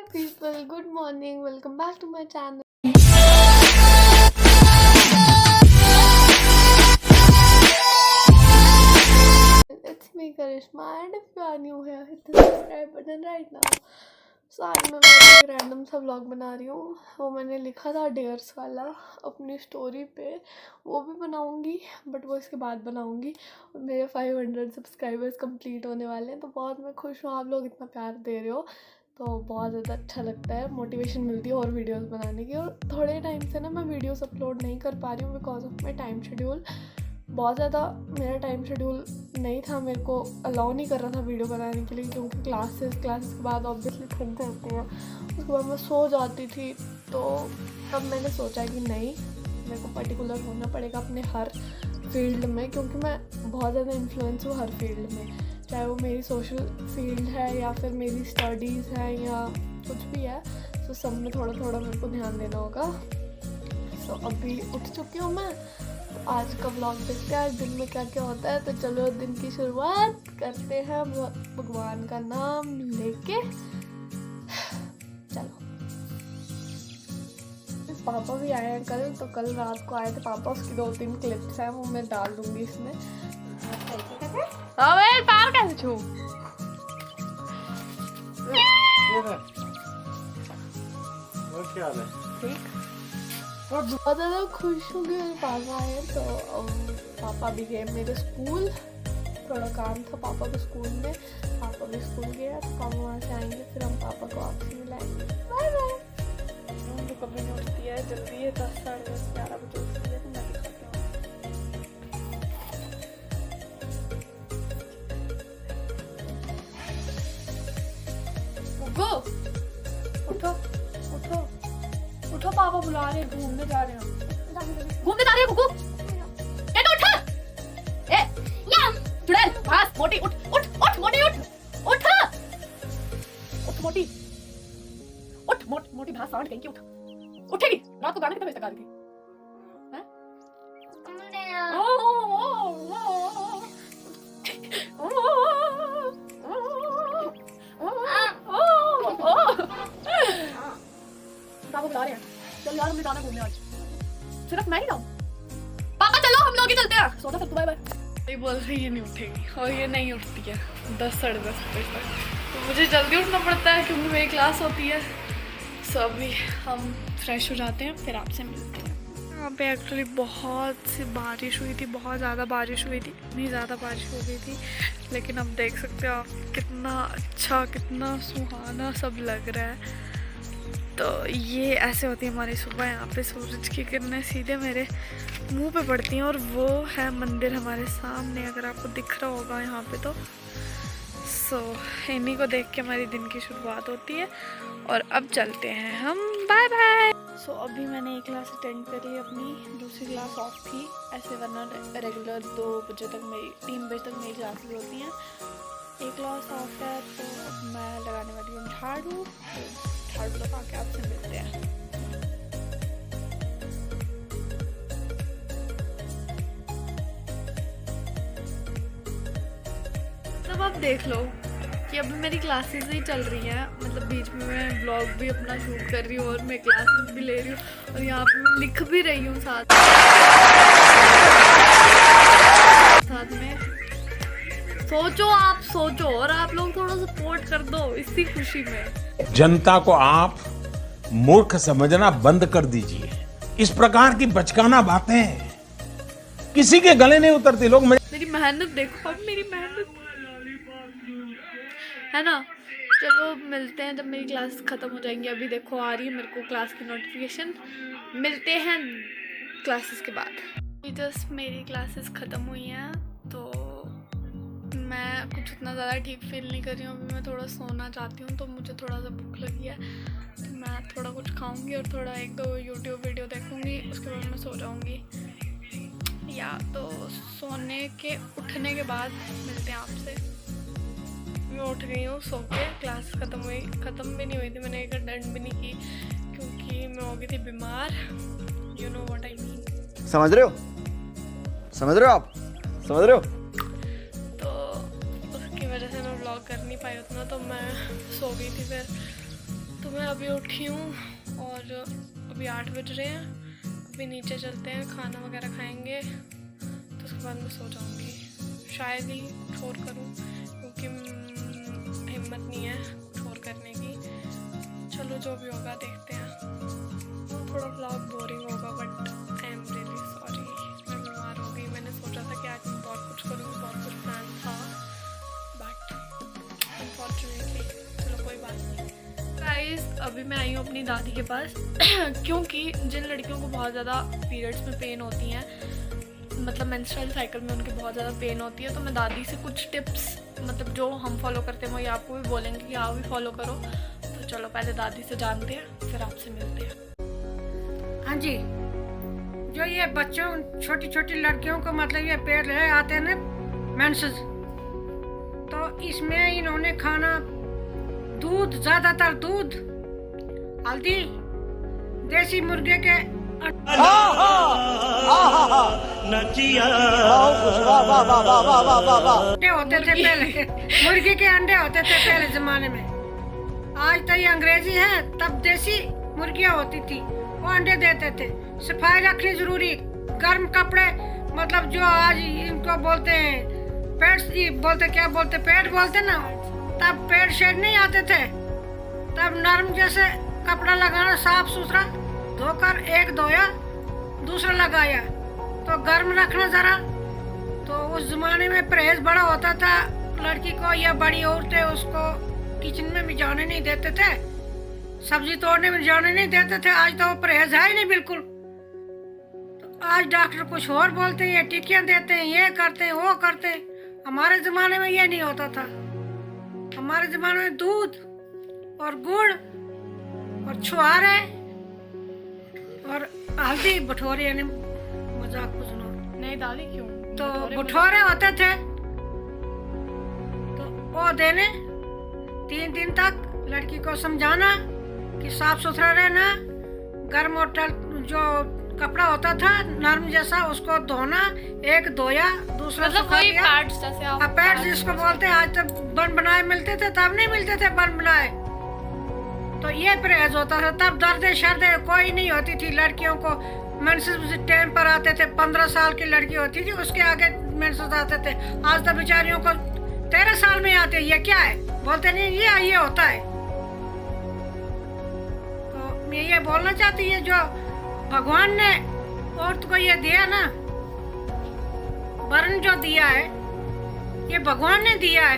people, good morning, welcome back to my channel. It's me Karishma, and if you are new here, hit the subscribe button right now. So आज मैं एक random सा vlog बना रही हूँ। वो मैंने लिखा था डेयर्स वाला अपनी स्टोरी पे, वो भी बनाऊँगी बट वो इसके बाद बनाऊँगी। और मेरे 500 सब्सक्राइबर्स कंप्लीट होने वाले हैं, तो बहुत मैं खुश हूँ। आप लोग इतना प्यार दे रहे हो तो बहुत ज़्यादा अच्छा लगता है, मोटिवेशन मिलती है और वीडियोस बनाने की। और थोड़े टाइम से ना मैं वीडियोस अपलोड नहीं कर पा रही हूँ because of my time schedule. बहुत ज़्यादा मेरा टाइम शेड्यूल नहीं था, मेरे को अलाउ नहीं कर रहा था वीडियो बनाने के लिए, क्योंकि क्लासेस के बाद ऑब्वियसली थक जाती है, उसके बाद मैं सो जाती थी। तो अब मैंने सोचा कि नहीं, मेरे को पर्टिकुलर होना पड़ेगा अपने हर फील्ड में, क्योंकि मैं बहुत ज़्यादा इन्फ्लुएंस हूँ हर फील्ड में, चाहे वो मेरी सोशल फील्ड है या फिर मेरी स्टडीज़ है या कुछ भी है। तो सब में थोड़ा थोड़ा मेरे को ध्यान देना होगा। सो अभी उठ चुकी हूँ मैं। आज का व्लॉग देखते हैं आज दिन में क्या क्या होता है। तो चलो दिन की शुरुआत करते हैं भगवान का नाम लेके। चलो, पापा भी आए हैं कल, तो कल रात को आए थे पापा, उसकी 2-3 क्लिप्स हैं, वो मैं डाल दूंगी इसमें। अबे पैर कैसे छू? और क्या हाल है? ठीक। और बहुत ज़्यादा खुश हूँ कि मेरे पापा आए। तो पापा भी गए मेरे स्कूल, थोड़ा काम था पापा को स्कूल में, पापा भी स्कूल गया। तो पापा वहाँ से आएंगे, फिर हम पापा को वापसी मिलाएंगे। Bye bye. तो कभी नहीं उठती है, जल्दी है 10, साढ़े 10, 11 बजे उठती है। तो मैं भी करती हूँ। उठो उठो उठो, पापा बुला रहे हैं, घूमने जा रहे हैं। घूमने जा रहे हैं कुकू, कैसे उठा? ए या चुड़ैल, भास मोटी, उठ उठ उठ मोटी, उठ उठ उठ मोटी, उठ मोटी भास सांड कहीं की, उठ उठेगी। रात को गाना कितना बजे तक गा रही थी? पापा बुला रहे हैं, चल यार, हमने जाना घूमने आज। सिर्फ मैं ही जाऊँ? पापा चलो हम लोग ही चलते हैं। सोचा सब बाय बाय। ये बोल रही ये नहीं उठेगी और ये नहीं उठती है 10, साढ़े 10 बजे तक। तो मुझे जल्दी उठना पड़ता है क्योंकि मेरी क्लास होती है। सो अभी हम फ्रेश हो जाते हैं, फिर आपसे मिलते हैं। यहाँ पे एक्चुअली बहुत सी बारिश हुई थी, बहुत ज़्यादा बारिश हुई थी, इतनी ज़्यादा बारिश हो गई थी। लेकिन अब देख सकते हो आप कितना अच्छा, कितना सुहाना सब लग रहा है। तो ये ऐसे होती है हमारी सुबह। यहाँ पे सूरज की किरणें सीधे मेरे मुंह पे पड़ती हैं और वो है मंदिर हमारे सामने, अगर आपको दिख रहा होगा यहाँ पे। तो सो इन्हीं को देख के हमारी दिन की शुरुआत होती है। और अब चलते हैं हम, बाय बाय। सो अभी मैंने एक क्लास अटेंड करी, अपनी दूसरी क्लास ऑफ थी ऐसे, वरना रेगुलर 2 बजे तक मेरी, 3 बजे तक मेरी क्लासेस होती हैं। एक क्लास ऑफ है तो मैं लगाने वाली हूँ झाड़ू। झाड़ू लगा के आपसे मिलते हैं। तब आप देख लो कि अभी मेरी क्लासेस ही चल रही हैं, मतलब बीच में मैं व्लॉग भी अपना शूट कर रही हूँ और मैं क्लासेस भी ले रही हूँ और यहाँ पे मैं लिख भी रही हूँ साथ में। सोचो, आप सोचो और आप लोग थोड़ा सपोर्ट कर दो इसी खुशी में। जनता को आप मूर्ख समझना बंद कर दीजिए। इस प्रकार की बचकाना बातें किसी के गले नहीं उतरती। लोग मेरी मेहनत देखो, अब मेरी मेहनत है ना। चलो मिलते हैं जब मेरी क्लास ख़त्म हो जाएंगी। अभी देखो आ रही है मेरे को क्लास की नोटिफिकेशन। मिलते हैं क्लासेस के बाद। जस्ट मेरी क्लासेस ख़त्म हुई हैं तो मैं कुछ उतना ज़्यादा ठीक फील नहीं कर रही हूँ। अभी मैं थोड़ा सोना चाहती हूँ, तो मुझे थोड़ा सा भूख लगी है, तो मैं थोड़ा कुछ खाऊंगी और थोड़ा 1-2 यूट्यूब वीडियो देखूंगी, उसके बाद मैं सो जाऊंगी। या तो सोने के उठने के बाद मिलते हैं आपसे। मैं उठ गई हूँ सो के, क्लास ख़त्म भी नहीं हुई थी, मैंने एक अटेंड भी नहीं की क्योंकि मैं हो गई थी बीमार। You know what I mean. समझ रहे हो आप? समझ रहे हो? तो उसकी वजह से मैं व्लॉग कर नहीं पाई उतना, तो मैं सो गई थी। फिर तो मैं अभी उठी हूँ और अभी 8 बज रहे हैं। अभी नीचे चलते हैं, खाना वगैरह खाएंगे तो उसके बाद मैं सो जाऊँगी। शायद ही कुछ और करूँ क्योंकि हिम्मत नहीं है कुछ और करने की। चलो जो भी होगा देखते हैं। थोड़ा व्लॉग बोरिंग होगा but I am really sorry. मैं बीमार हो गई। मैंने सोचा था कि आज मैं बहुत कुछ करूँगी, बहुत कुछ प्लान था बट अनफॉर्चुनेटली चलो कोई बात नहीं। गाइस अभी मैं आई हूँ अपनी दादी के पास क्योंकि जिन लड़कियों को बहुत ज़्यादा पीरियड्स में पेन होती हैं, मतलब मेंस्ट्रुअल साइकिल में उनके बहुत ज़्यादा पेन होती है, तो मैं दादी से कुछ टिप्स मतलब जो हम फॉलो करते हैं वही आपको भी बोलेंगे कि आप भी फॉलो करो। तो चलो पहले दादी से जानते हैं फिर आपसे मिलते हैं। हाँ जी, जो ये बच्चों छोटी छोटी लड़कियों को मतलब ये पेड़ रहे आते हैं ना मेंसेस, तो इसमें इन्होंने खाना दूध, ज़्यादातर दूध, हल्दी, देसी मुर्गे के अंडे होते थे पहले, मुर्गे के अंडे होते थे पहले जमाने में। आज तो ये अंग्रेजी है, तब देसी मुर्गियाँ होती थी, वो अंडे देते थे। सफाई रखनी जरूरी, गर्म कपड़े, मतलब जो आज इनको बोलते हैं पेड़ बोलते, क्या बोलते, पेड़ बोलते ना, तब पेड़ शेड नहीं आते थे, तब नरम जैसे कपड़ा लगाना, साफ सुथरा धोकर एक धोया दूसरा लगाया, तो गर्म रखना जरा। तो उस जमाने में परहेज बड़ा होता था, लड़की को या बड़ी औरतें उसको किचन में भी जाने नहीं देते थे, सब्जी तोड़ने में जाने नहीं देते थे। आज तो वो परहेज है ही नहीं बिल्कुल। तो आज डॉक्टर कुछ और बोलते हैं, ये टिकियाँ देते हैं, ये करते हैं, वो करते हैं। हमारे ज़माने में ये नहीं होता था। हमारे ज़माने में दूध और गुड़ और छुहारे और हल्दी, भटोरे, यानी मजाक कुछ नहीं दादी क्यों, तो भटोरे होते थे, तो वो देने 3 दिन तक लड़की को समझाना कि साफ सुथरा रहना, गर्म और जो कपड़ा होता था नरम जैसा उसको धोना, एक धोया दूसरा मतलब सुखा दिया। पैड्स जैसे आप पैड्स जिसको बोलते हैं, आज तक बन बनाए मिलते थे, तब नहीं मिलते थे बन बनाए। तो ये परहेज होता था, तब दर्द शर्द कोई नहीं होती थी लड़कियों को। मेंसेस टाइम पर आते थे, 15 साल की लड़की होती थी उसके आगे मेंसेस आते थे। आज तो बेचारियों को 13 साल में आते हैं। ये क्या है बोलते नहीं, ये होता है। तो मैं ये बोलना चाहती है, जो भगवान ने औरत को ये दिया ना, वर्ण जो दिया है, ये भगवान ने दिया है,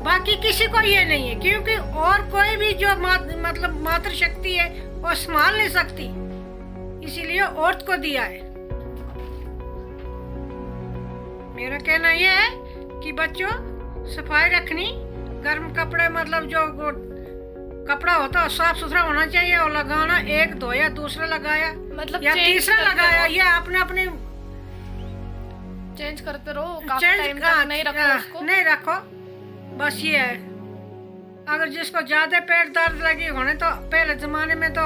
बाकी किसी को ये नहीं है। क्योंकि और कोई भी जो मतलब मातृ शक्ति है वो संभाल नहीं सकती, इसीलिए औरत को दिया है। मेरा कहना यह है कि बच्चों सफाई रखनी, गर्म कपड़े मतलब जो कपड़ा होता है साफ सुथरा होना चाहिए, और लगाना, एक धोया दूसरा लगाया, मतलब या तीसरा लगाया, ये अपने अपने चेंज करते रहो, काफी टाइम तक नहीं रखो उसको। नहीं रखो, बस ये है। अगर जिसको ज्यादा पेट दर्द लगी होने, तो पहले जमाने में तो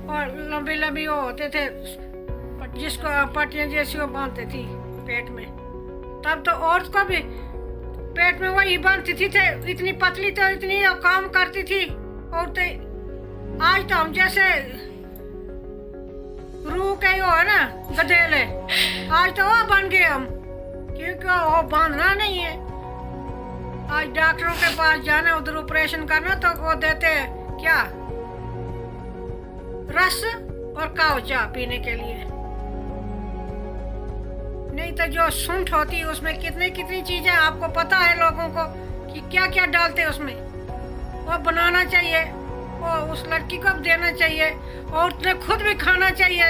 और लंबी लंबी वो होते थे, जिसको पट्टियां जैसी वो बांधते थी पेट में, तब तो औरत को भी पेट में वही बांधती थी, इतनी पतली तो इतनी काम करती थी औरतें। आज तो हम जैसे रूह के हो है ना गधेले, आज तो वो बन गए हम, क्योंकि वो बांधना नहीं है। आज डॉक्टरों के पास जाना, उधर ऑपरेशन करना, तो वो देते हैं क्या, रस और काव चाह पीने के लिए। नहीं तो जो सूंठ होती है उसमें कितनी चीजें आपको पता है लोगों को कि क्या क्या डालते हैं उसमें, वो बनाना चाहिए, वो उस लड़की को देना चाहिए, और उसने खुद भी खाना चाहिए।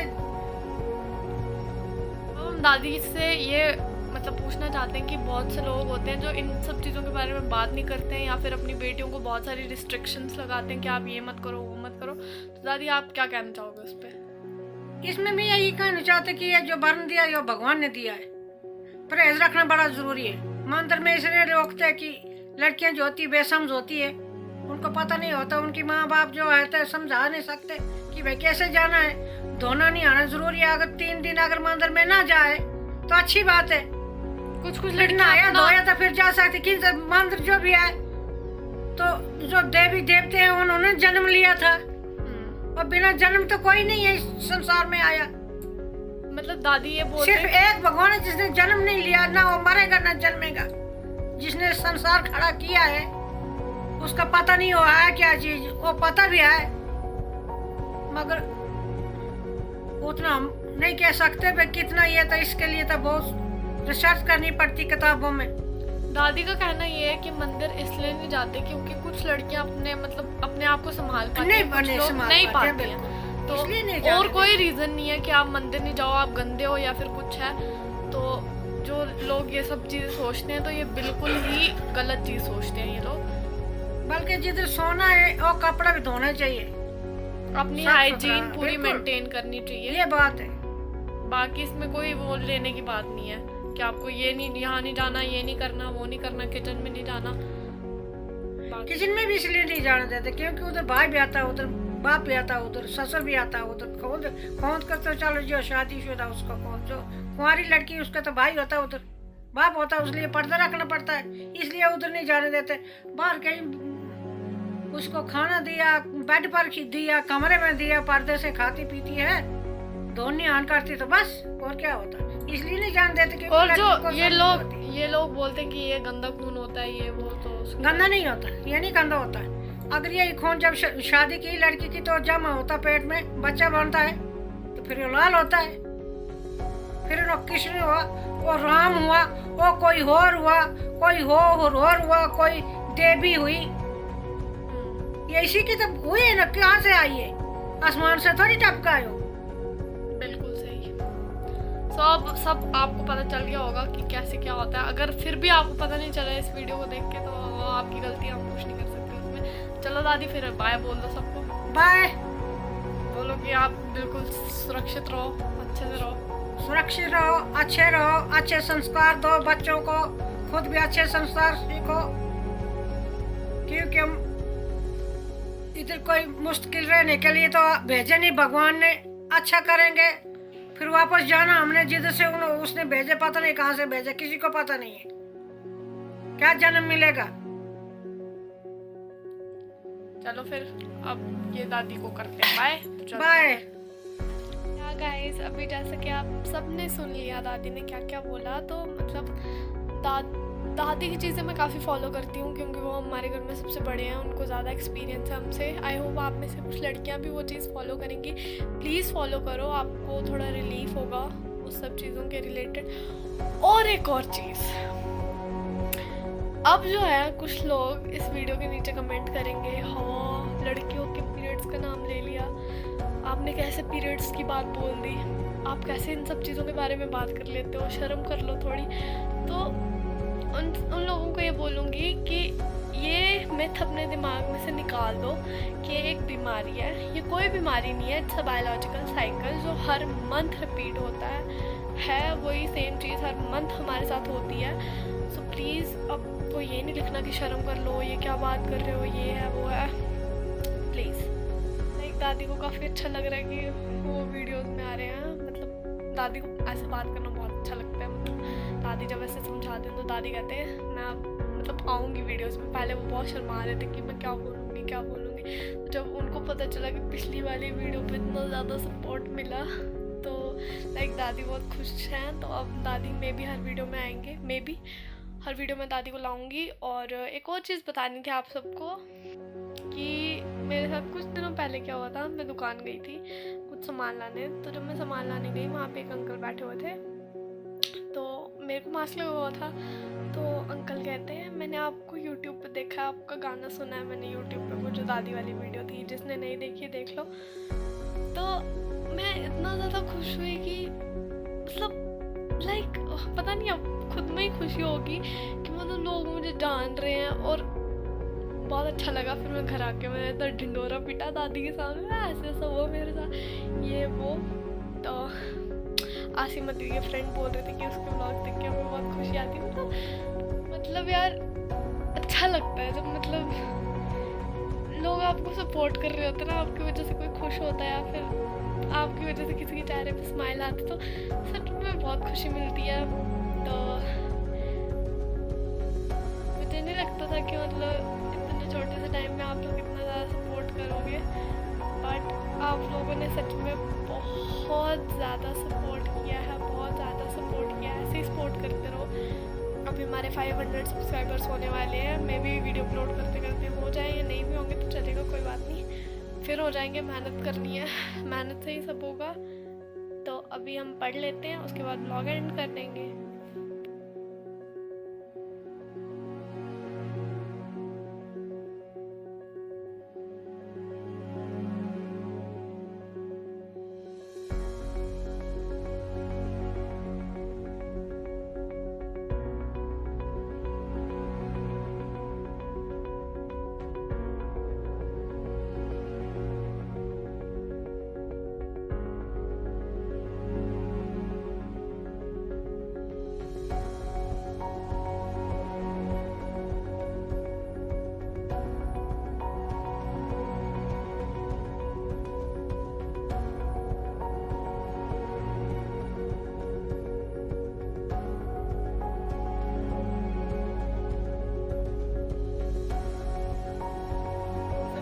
हम दादी से ये मतलब पूछना चाहते हैं कि बहुत से लोग होते हैं जो इन सब चीज़ों के बारे में बात नहीं करते हैं, या फिर अपनी बेटियों को बहुत सारी रिस्ट्रिक्शंस लगाते हैं कि आप ये मत करो, वो मत करो। तो दादी आप क्या कहना चाहोगे उस पर? इसमें मैं यही कहना चाहते कि ये जो वर्ण दिया ये भगवान ने दिया है, परहेज रखना बड़ा जरूरी है। मंदिर में इसलिए रोकते हैं कि लड़कियां जो होती बेसमझ होती है, उनको पता नहीं होता, उनकी माँ बाप जो है तो समझा नहीं सकते कि भाई कैसे जाना है, धोना नहीं आना जरूरी है। अगर 3 दिन अगर मंदिर में ना जाए तो अच्छी बात है, कुछ लड़ना आया धोया तो फिर जा सकते। कि मंदिर जो भी है तो जो देवी देवते हैं उन्होंने जन्म लिया था, और बिना जन्म तो कोई नहीं है इस संसार में आया। मतलब दादी ये बोल सिर्फ एक भगवान है जिसने जन्म नहीं लिया, ना वो मरेगा ना जन्मेगा। जिसने संसार खड़ा किया है उसका पता नहीं हुआ है क्या चीज, वो पता भी है मगर उतना हम नहीं कह सकते भाई कितना ये, तो इसके लिए तो बहुत रिसर्च करनी पड़ती किताबों में। दादी का कहना ये है कि मंदिर इसलिए नहीं जाते क्योंकि कुछ लड़कियां अपने आप को संभाल पाती हैं, कुछ लोग नहीं पाती हैं, तो इसलिए नहीं और जाते। कोई रीजन नहीं है कि आप मंदिर नहीं जाओ, आप गंदे हो या फिर कुछ है। तो जो लोग ये सब चीजें सोचते हैं तो ये बिल्कुल ही गलत चीज सोचते हैं ये लोग। बल्कि जिधर सोना है वो कपड़ा भी धोना चाहिए, अपनी साफ हाइजीन सुथरा, पूरी बिल्कुल। मेंटेन करनी चाहिए। ये बात है। बाकी इसमें कोई वो लेने की बात नहीं है कि आपको ये नहीं, यहाँ नहीं जाना, ये नहीं करना, वो नहीं करना, किचन में नहीं जाना। किचन में भी इसलिए नहीं जाने देते क्योंकि उधर भाई भी आता है, उधर बाप भी आता है, उधर ससुर भी आता है, उधर खोद कर तो चलो जो शादीशुदा उसका खोद, जो कुंवारी लड़की उसका तो भाई होता है, उधर बाप होता है, उसलिए पर्दा रखना पड़ता है, इसलिए उधर नहीं जाने देते। बाहर कहीं उसको खाना दिया, बेड पर दिया, कमरे में दिया, पर्दे से खाती पीती है, धोनी आन करती तो बस, और क्या होता, इसलिए नहीं जाने देते। क्योंकि और जो लड़की को ये लोग बोलते हैं कि ये गंदा खून होता है, ये वो, तो गंदा नहीं होता, ये नहीं गंदा होता है। अगर ये खून जब शादी की लड़की की तो जमा होता पेट में, बच्चा बनता है तो फिर वो लाल होता है, फिर वो कृष्ण हुआ, वो राम हुआ, वो कोई और हुआ, कोई और हुआ, कोई देवी हुई। ये इसी की तो हुई है ना, कहाँ से आई है, आसमान से थोड़ी टपका है। बिल्कुल सही। सब आपको पता चल गया होगा कि कैसे क्या होता है। अगर फिर भी आपको पता नहीं चला इस वीडियो को देख के तो आपकी गलती, हम कुछ नहीं कर सकते उसमें। चलो दादी फिर बाय बोल दो सबको। बाय। बोलो कि आप बिल्कुल सुरक्षित रहो, अच्छे से रहो। सुरक्षित रहो, अच्छे संस्कार दो बच्चों को, खुद भी अच्छे संस्कार सीखो, क्योंकि हम इधर कोई मुश्किल रहने के लिए तो भेजे नहीं, भगवान ने अच्छा करेंगे फिर वापस जाना। हमने जिधर से उसने भेजे पता नहीं कहाँ से भेजे, किसी को पता नहीं है क्या जन्म मिलेगा। चलो फिर अब ये दादी को करते हैं बाय। बाय। गाइस, अभी जैसे कि आप सबने सुन लिया दादी ने क्या क्या बोला, तो मतलब दादी की चीज़ें मैं काफ़ी फॉलो करती हूँ क्योंकि वो हमारे घर में सबसे बड़े हैं, उनको ज़्यादा एक्सपीरियंस है हमसे। आई होप आप में से कुछ लड़कियाँ भी वो चीज़ फॉलो करेंगी। प्लीज़ फॉलो करो, आपको थोड़ा रिलीफ होगा उस सब चीज़ों के रिलेटेड। और एक और चीज़, अब जो है कुछ लोग इस वीडियो के नीचे कमेंट करेंगे, हाँ लड़कियों के पीरियड्स का नाम ले लिया, आपने कैसे पीरियड्स की बात बोल दी, आप कैसे इन सब चीज़ों के बारे में बात कर लेते हो, शर्म कर लो थोड़ी। तो उन लोगों को ये बोलूँगी कि ये मिथ अपने दिमाग में से निकाल दो कि एक बीमारी है। ये कोई बीमारी नहीं है, इट्स अ बायोलॉजिकल साइकिल जो हर मंथ रिपीट होता है वही सेम चीज़ हर मंथ हमारे साथ होती है। सो प्लीज़ अब तो ये नहीं लिखना कि शर्म कर लो, ये क्या बात कर रहे हो, ये है वो है, प्लीज़। लाइक दादी को काफ़ी अच्छा लग रहा है कि वो वीडियोस में आ रहे हैं, मतलब दादी को ऐसे बात करना बहुत अच्छा लगता है। मतलब दादी जब ऐसे समझाते हैं तो दादी कहते हैं मैं मतलब आऊँगी वीडियोस में। पहले वो बहुत शर्मा रहे थे कि मैं क्या बोलूँगी। तो जब उनको पता चला कि पिछली वाली वीडियो पे इतना ज़्यादा सपोर्ट मिला तो लाइक दादी बहुत खुश हैं। तो अब दादी मे भी हर वीडियो में आएंगे, मे भी हर वीडियो में दादी को लाऊंगी। और एक और चीज़ बतानी थी आप सबको कि मेरे साथ कुछ दिनों पहले क्या हुआ था, मैं दुकान गई थी कुछ सामान लाने। तो जब मैं सामान लाने गई वहाँ पे एक अंकल बैठे हुए थे, तो मेरे को मास्क लगा हुआ था। तो अंकल कहते हैं मैंने आपको यूट्यूब पे देखा, आपका गाना सुना है मैंने यूट्यूब पे, वो जो दादी वाली वीडियो थी, जिसने नहीं देखी देख लो। तो मैं इतना ज़्यादा खुश हुई कि मतलब लाइक पता नहीं, अब खुद में ही खुशी होगी कि मतलब लोग मुझे जान रहे हैं। और बहुत अच्छा लगा। फिर मैं घर आके मैंने इतना ढिंडोरा पीटा दादी के सामने, ऐसे ऐसा हुआ मेरे साथ, ये वो। तो आसिमती के फ्रेंड बोल रहे थे कि उसके ब्लॉग देख के हमें बहुत खुशी आती है। मतलब यार अच्छा लगता है जब मतलब लोग आपको सपोर्ट कर रहे होते हैं ना, आपकी वजह से कोई खुश होता है या फिर आपकी वजह से किसी के चेहरे पे स्माइल आती, तो सच में बहुत खुशी मिलती है। तो मुझे नहीं लगता था कि मतलब इतने छोटे से टाइम में आप लोग इतना ज़्यादा सपोर्ट करोगे, बट आप लोगों ने सच में बहुत ज़्यादा सपोर्ट किया है, बहुत ज़्यादा सपोर्ट किया है। ऐसे ही सपोर्ट करते रहो। अभी हमारे 500 सब्सक्राइबर्स होने वाले हैं। मे भी वीडियो अपलोड करते करते हो जाए या नहीं भी होंगे तो चलेगा, कोई बात नहीं, फिर हो जाएंगे। मेहनत करनी है, मेहनत से ही सब होगा। तो अभी हम पढ़ लेते हैं, उसके बाद ब्लॉग एंड कर देंगे।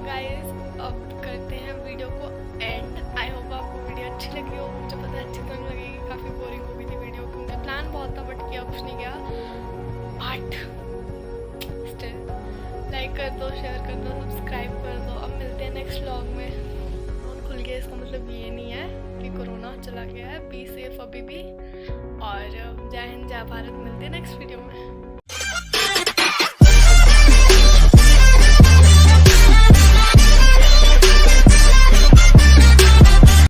गाइस अब करते हैं वीडियो को एंड। आई होप आपको वीडियो अच्छी लगी हो। मुझे पता है अच्छी तो नहीं लगेगी, काफ़ी बोरिंग हो गई थी वीडियो, क्योंकि प्लान बहुत था बट किया कुछ नहीं गया। बट स्टिल लाइक कर दो, शेयर कर दो, सब्सक्राइब कर दो। अब मिलते हैं नेक्स्ट व्लॉग में। फोन खुल गया इसका मतलब ये नहीं है कि कोरोना चला गया है। बी सेफ अभी भी, और जय हिंद जय भारत। मिलते हैं नेक्स्ट वीडियो में।